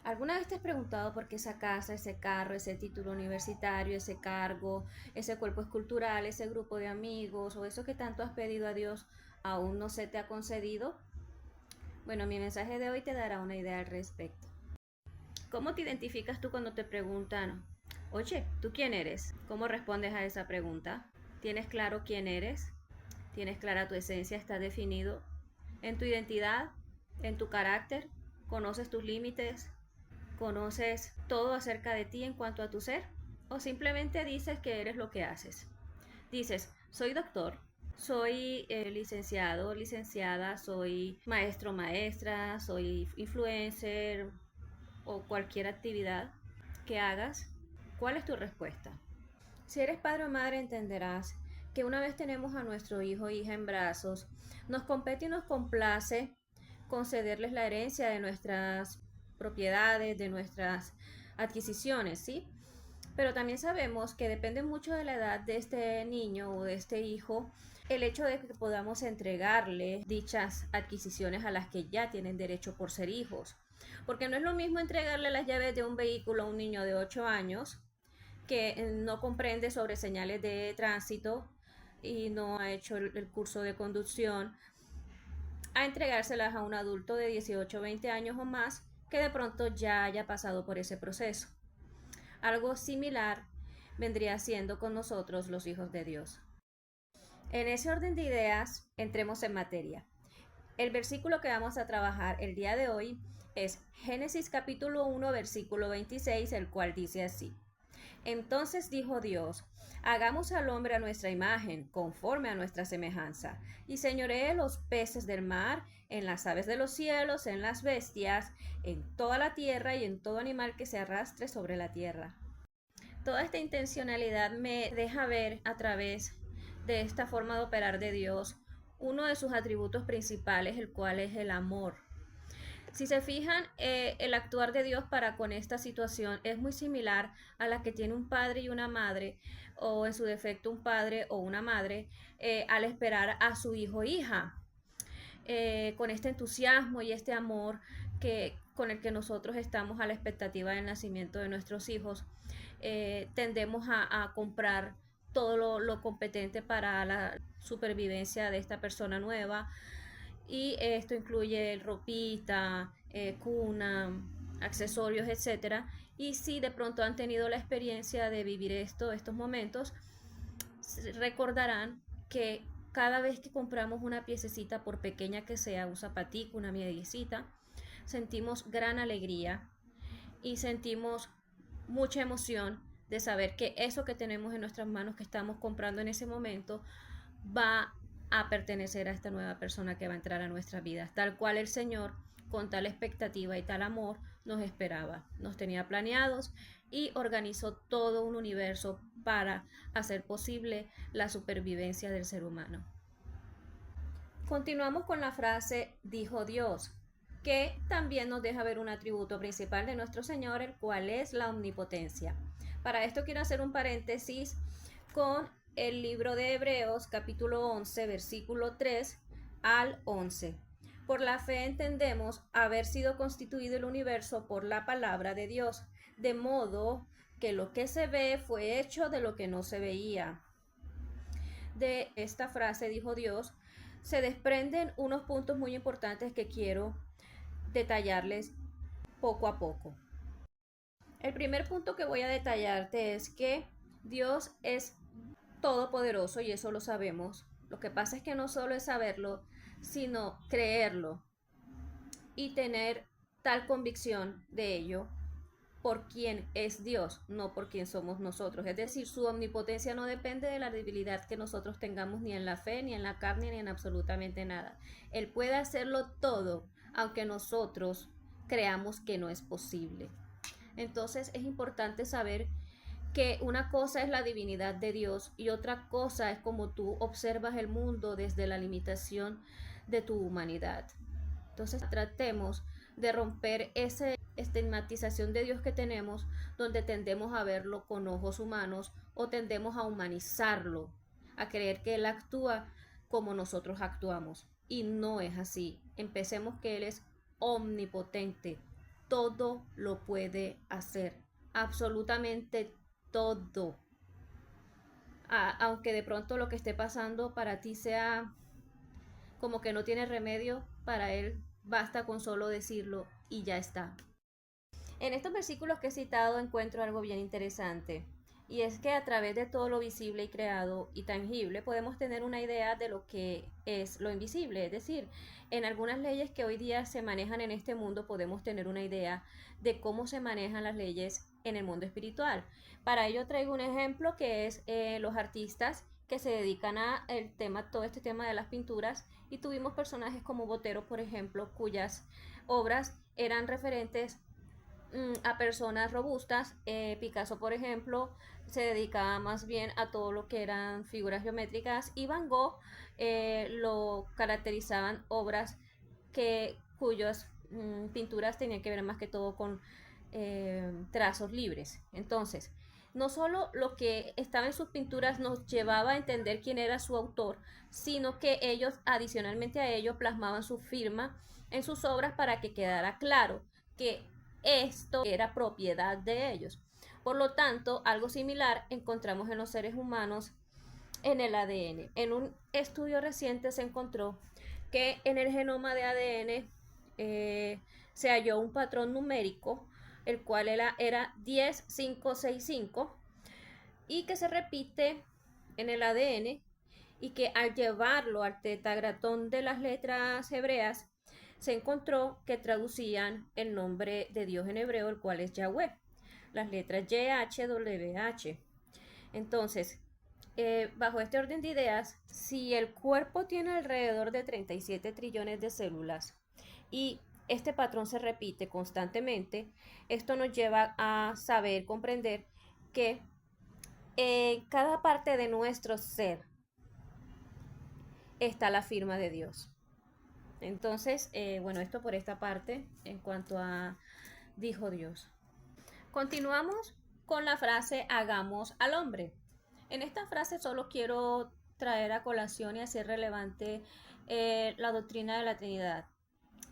¿Alguna vez te has preguntado por qué esa casa, ese carro, ese título universitario, ese cargo, ese cuerpo escultural, ese grupo de amigos o eso que tanto has pedido a Dios aún no se te ha concedido? Bueno, mi mensaje de hoy te dará una idea al respecto. ¿Cómo te identificas tú cuando te preguntan, oye, ¿tú quién eres? ¿Cómo respondes a esa pregunta? ¿Tienes claro quién eres? ¿Tienes clara tu esencia? ¿Está definido en tu identidad, en tu carácter? ¿Conoces tus límites? ¿Conoces todo acerca de ti en cuanto a tu ser? ¿O simplemente dices que eres lo que haces? Dices, soy doctor, soy licenciado, licenciada, soy maestro, maestra, soy influencer o cualquier actividad que hagas. ¿Cuál es tu respuesta? Si eres padre o madre entenderás que una vez tenemos a nuestro hijo o hija en brazos, nos compete y nos complace concederles la herencia de nuestras propiedades, de nuestras adquisiciones, ¿sí? Pero también sabemos que depende mucho de la edad de este niño o de este hijo el hecho de que podamos entregarle dichas adquisiciones a las que ya tienen derecho por ser hijos. Porque no es lo mismo entregarle las llaves de un vehículo a un niño de 8 años que no comprende sobre señales de tránsito y no ha hecho el curso de conducción, a entregárselas a un adulto de 18 o 20 años o más que de pronto ya haya pasado por ese proceso. Algo similar vendría siendo con nosotros los hijos de Dios. En ese orden de ideas, entremos en materia. El versículo que vamos a trabajar el día de hoy es Génesis capítulo 1, versículo 26, el cual dice así. Entonces dijo Dios, hagamos al hombre a nuestra imagen, conforme a nuestra semejanza, y señoree los peces del mar, en las aves de los cielos, en las bestias, en toda la tierra y en todo animal que se arrastre sobre la tierra. Toda esta intencionalidad me deja ver a través de esta forma de operar de Dios uno de sus atributos principales, el cual es el amor. Si se fijan, el actuar de Dios para con esta situación es muy similar a la que tiene un padre y una madre, o en su defecto un padre o una madre, al esperar a su hijo o hija. Con este entusiasmo y este amor con el que nosotros estamos a la expectativa del nacimiento de nuestros hijos, tendemos a comprar todo lo competente para la supervivencia de esta persona nueva, y esto incluye ropita, cuna, accesorios, etcétera. Y si de pronto han tenido la experiencia de vivir estos momentos, recordarán que cada vez que compramos una piececita, por pequeña que sea, un zapatico, una mediecita, sentimos gran alegría y sentimos mucha emoción de saber que eso que tenemos en nuestras manos, que estamos comprando en ese momento, va a pertenecer a esta nueva persona que va a entrar a nuestras vidas, tal cual el Señor, con tal expectativa y tal amor, nos esperaba, nos tenía planeados y organizó todo un universo para hacer posible la supervivencia del ser humano. Continuamos con la frase dijo Dios, que también nos deja ver un atributo principal de nuestro Señor, el cual es la omnipotencia. Para esto quiero hacer un paréntesis con el libro de Hebreos capítulo 11 versículo 3 al 11. Por la fe entendemos haber sido constituido el universo por la palabra de Dios, de modo que lo que se ve fue hecho de lo que no se veía. De esta frase dijo Dios, se desprenden unos puntos muy importantes que quiero detallarles poco a poco. El primer punto que voy a detallarte es que Dios es todopoderoso y eso lo sabemos. Lo que pasa es que no solo es saberlo, sino creerlo y tener tal convicción de ello por quien es Dios, no por quien somos nosotros. Es decir, su omnipotencia no depende de la debilidad que nosotros tengamos ni en la fe, ni en la carne, ni en absolutamente nada. Él puede hacerlo todo, aunque nosotros creamos que no es posible. Entonces es importante saber que una cosa es la divinidad de Dios y otra cosa es como tú observas el mundo desde la limitación de tu humanidad. Entonces tratemos de romper esa estigmatización de Dios que tenemos, donde tendemos a verlo con ojos humanos o tendemos a humanizarlo, a creer que Él actúa como nosotros actuamos. Y no es así. Empecemos que Él es omnipotente. todo lo puede hacer, absolutamente todo. Aunque de pronto lo que esté pasando para ti sea como que no tiene remedio, para Él basta con solo decirlo y ya está. En estos versículos que he citado encuentro algo bien interesante, y es que a través de todo lo visible y creado y tangible podemos tener una idea de lo que es lo invisible, es decir, en algunas leyes que hoy día se manejan en este mundo podemos tener una idea de cómo se manejan las leyes en el mundo espiritual. Para ello traigo un ejemplo que es los artistas que se dedican a todo este tema de las pinturas, y tuvimos personajes como Botero, por ejemplo, cuyas obras eran referentes a personas robustas. Picasso, por ejemplo, se dedicaba más bien a todo lo que eran figuras geométricas, y Van Gogh lo caracterizaban obras cuyas pinturas tenían que ver más que todo con trazos libres. Entonces, no solo lo que estaba en sus pinturas nos llevaba a entender quién era su autor, sino que ellos, adicionalmente a ello, plasmaban su firma en sus obras para que quedara claro que esto era propiedad de ellos. Por lo tanto, algo similar encontramos en los seres humanos en el ADN. En un estudio reciente se encontró que en el genoma de ADN se halló un patrón numérico, el cual era 10565, y que se repite en el ADN, y que al llevarlo al tetragratón de las letras hebreas se encontró que traducían el nombre de Dios en hebreo, el cual es Yahweh, las letras YHWH. Entonces, bajo este orden de ideas, si el cuerpo tiene alrededor de 37 trillones de células y este patrón se repite constantemente, esto nos lleva a saber, comprender que en cada parte de nuestro ser está la firma de Dios. Entonces, bueno, esto por esta parte en cuanto a dijo Dios. Continuamos con la frase hagamos al hombre. En esta frase solo quiero traer a colación y hacer relevante la doctrina de la Trinidad,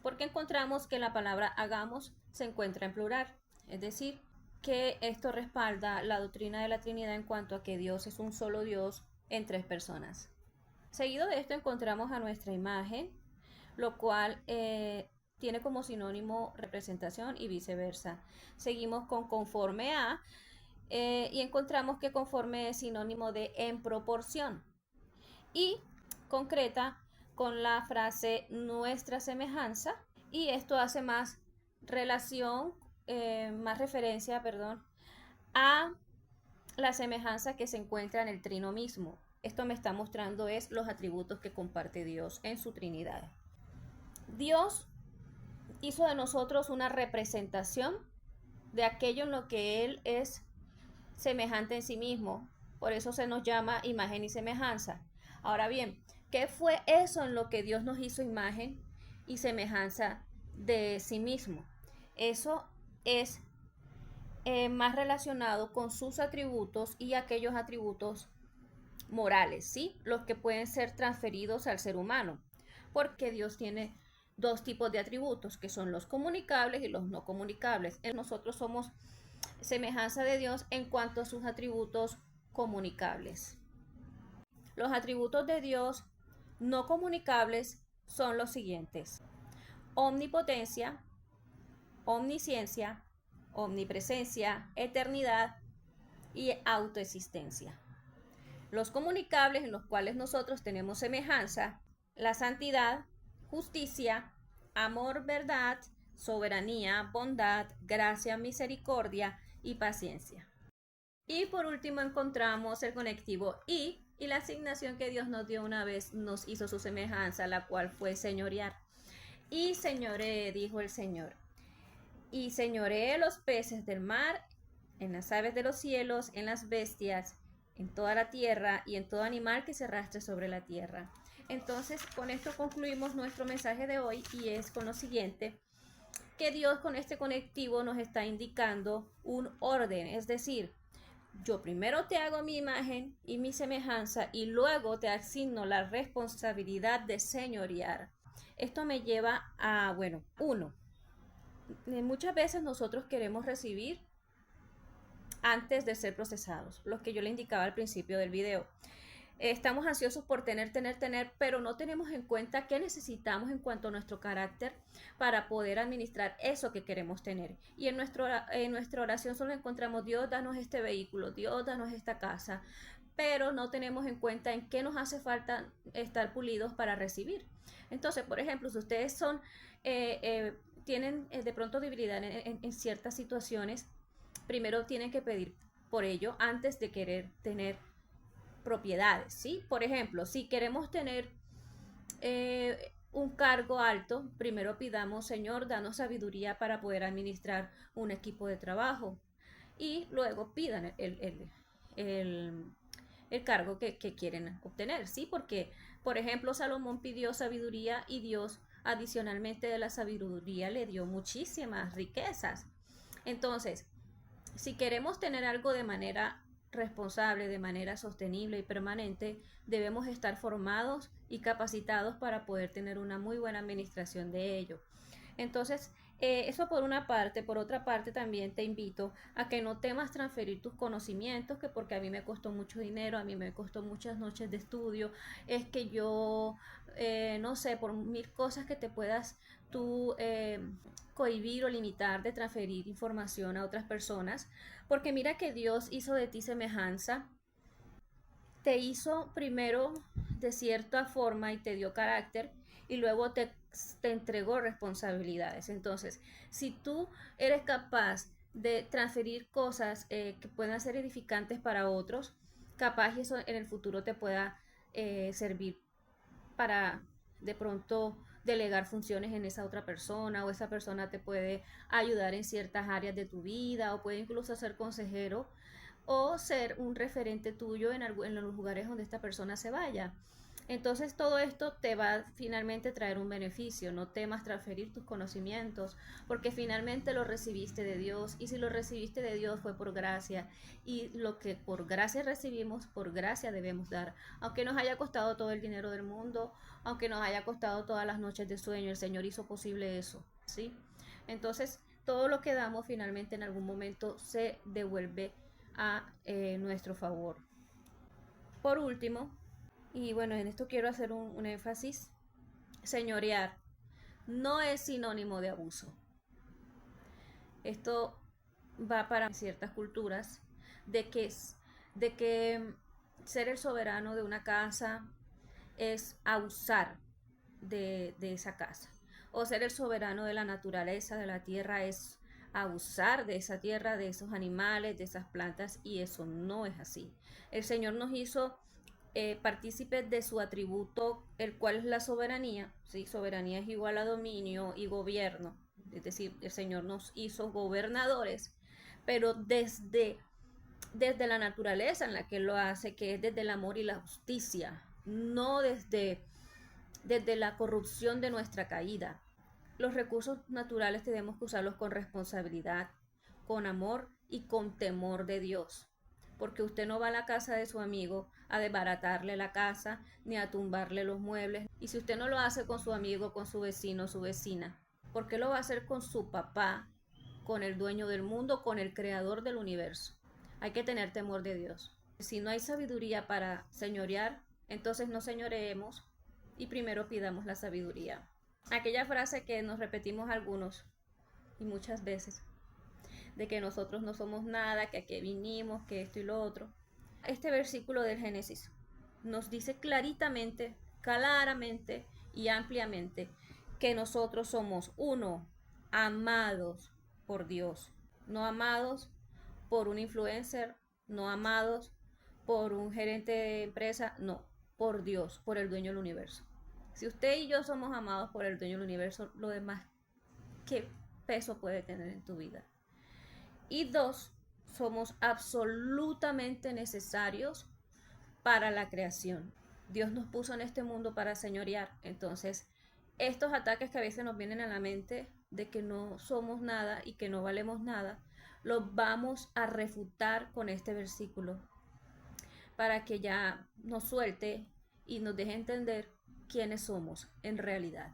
porque encontramos que la palabra hagamos se encuentra en plural, es decir, que esto respalda la doctrina de la Trinidad en cuanto a que Dios es un solo Dios en tres personas. Seguido de esto encontramos a nuestra imagen, lo cual tiene como sinónimo representación y viceversa. Seguimos con conforme a, y encontramos que conforme es sinónimo de en proporción, y concreta con la frase nuestra semejanza, y esto hace más relación, más referencia, perdón, a la semejanza que se encuentra en el trino mismo. Esto me está mostrando es los atributos que comparte Dios en su Trinidad. Dios hizo de nosotros una representación de aquello en lo que Él es semejante en sí mismo. Por eso se nos llama imagen y semejanza. Ahora bien, ¿qué fue eso en lo que Dios nos hizo imagen y semejanza de sí mismo? Eso es más relacionado con sus atributos y aquellos atributos morales, ¿sí? Los que pueden ser transferidos al ser humano, porque Dios tiene dos tipos de atributos, que son los comunicables y los no comunicables. Nosotros somos semejanza de Dios en cuanto a sus atributos comunicables. Los atributos de Dios no comunicables son los siguientes: omnipotencia, omnisciencia, omnipresencia, eternidad y autoexistencia. Los comunicables, en los cuales nosotros tenemos semejanza: la santidad, justicia, amor, verdad, soberanía, bondad, gracia, misericordia y paciencia. Y por último encontramos el conectivo y la asignación que Dios nos dio una vez nos hizo su semejanza, la cual fue señorear. Y señoré, dijo el Señor, y señoré los peces del mar, en las aves de los cielos, en las bestias, en toda la tierra y en todo animal que se arrastre sobre la tierra. Entonces, con esto concluimos nuestro mensaje de hoy, y es con lo siguiente: que Dios con este conectivo nos está indicando un orden, es decir, yo primero te hago mi imagen y mi semejanza y luego te asigno la responsabilidad de señorear. Esto me lleva a, bueno, uno, Muchas veces nosotros queremos recibir antes de ser procesados, los que yo le indicaba al principio del video. Estamos ansiosos por tener, pero no tenemos en cuenta qué necesitamos en cuanto a nuestro carácter para poder administrar eso que queremos tener. Y en nuestra oración solo encontramos: Dios, danos este vehículo, Dios, danos esta casa, pero no tenemos en cuenta en qué nos hace falta estar pulidos para recibir. Entonces, por ejemplo, si ustedes tienen de pronto debilidad en ciertas situaciones, primero tienen que pedir por ello antes de querer tener propiedades, ¿sí? Por ejemplo, si queremos tener un cargo alto, primero pidamos: Señor, danos sabiduría para poder administrar un equipo de trabajo. Y luego pidan el cargo que quieren obtener, ¿sí? Porque, por ejemplo, Salomón pidió sabiduría y Dios adicionalmente de la sabiduría le dio muchísimas riquezas. Entonces, si queremos tener algo de manera responsable, de manera sostenible y permanente, debemos estar formados y capacitados para poder tener una muy buena administración de ello. Entonces, eso por una parte. Por otra parte, también te invito a que no temas transferir tus conocimientos, que porque a mí me costó mucho dinero, a mí me costó muchas noches de estudio, es que yo, no sé, por mil cosas que te puedas tú cohibir o limitar de transferir información a otras personas, porque mira que Dios hizo de ti semejanza, te hizo primero de cierta forma y te dio carácter y luego te entregó responsabilidades. Entonces, si tú eres capaz de transferir cosas que puedan ser edificantes para otros, capaz eso en el futuro te pueda servir para de pronto delegar funciones en esa otra persona, o esa persona te puede ayudar en ciertas áreas de tu vida, o puede incluso ser consejero o ser un referente tuyo en los lugares donde esta persona se vaya. Entonces todo esto te va a finalmente traer un beneficio. No temas transferir tus conocimientos, porque finalmente lo recibiste de Dios, y si lo recibiste de Dios fue por gracia, y lo que por gracia recibimos, por gracia debemos dar. Aunque nos haya costado todo el dinero del mundo, aunque nos haya costado todas las noches de sueño, el Señor hizo posible eso, ¿sí? Entonces todo lo que damos finalmente en algún momento se devuelve a nuestro favor. Por último, y bueno, en esto quiero hacer un énfasis: señorear no es sinónimo de abuso. Esto va para ciertas culturas de que ser el soberano de una casa es abusar de esa casa, o ser el soberano de la naturaleza, de la tierra, es abusar de esa tierra, de esos animales, de esas plantas, y eso no es así. El Señor nos hizo partícipes de su atributo, el cual es la soberanía, ¿sí? Soberanía es igual a dominio y gobierno, es decir, el Señor nos hizo gobernadores, pero desde la naturaleza en la que lo hace, que es desde el amor y la justicia, no desde la corrupción de nuestra caída. Los recursos naturales tenemos que usarlos con responsabilidad, con amor y con temor de Dios. Porque usted no va a la casa de su amigo a desbaratarle la casa ni a tumbarle los muebles. Y si usted no lo hace con su amigo, con su vecino, su vecina, ¿por qué lo va a hacer con su papá, con el dueño del mundo, con el creador del universo? Hay que tener temor de Dios. Si no hay sabiduría para señorear, entonces no señoreemos y primero pidamos la sabiduría. Aquella frase que nos repetimos algunos y muchas veces, de que nosotros no somos nada, que a qué vinimos, que esto y lo otro. Este versículo del Génesis nos dice claramente y ampliamente que nosotros somos: uno, amados por Dios, no amados por un influencer, no amados por un gerente de empresa, no, por Dios, por el dueño del universo. Si usted y yo somos amados por el dueño del universo, lo demás, ¿qué peso puede tener en tu vida? Y dos, somos absolutamente necesarios para la creación. Dios nos puso en este mundo para señorear. Entonces, estos ataques que a veces nos vienen a la mente de que no somos nada y que no valemos nada, los vamos a refutar con este versículo, para que ya nos suelte y nos deje entender quiénes somos en realidad.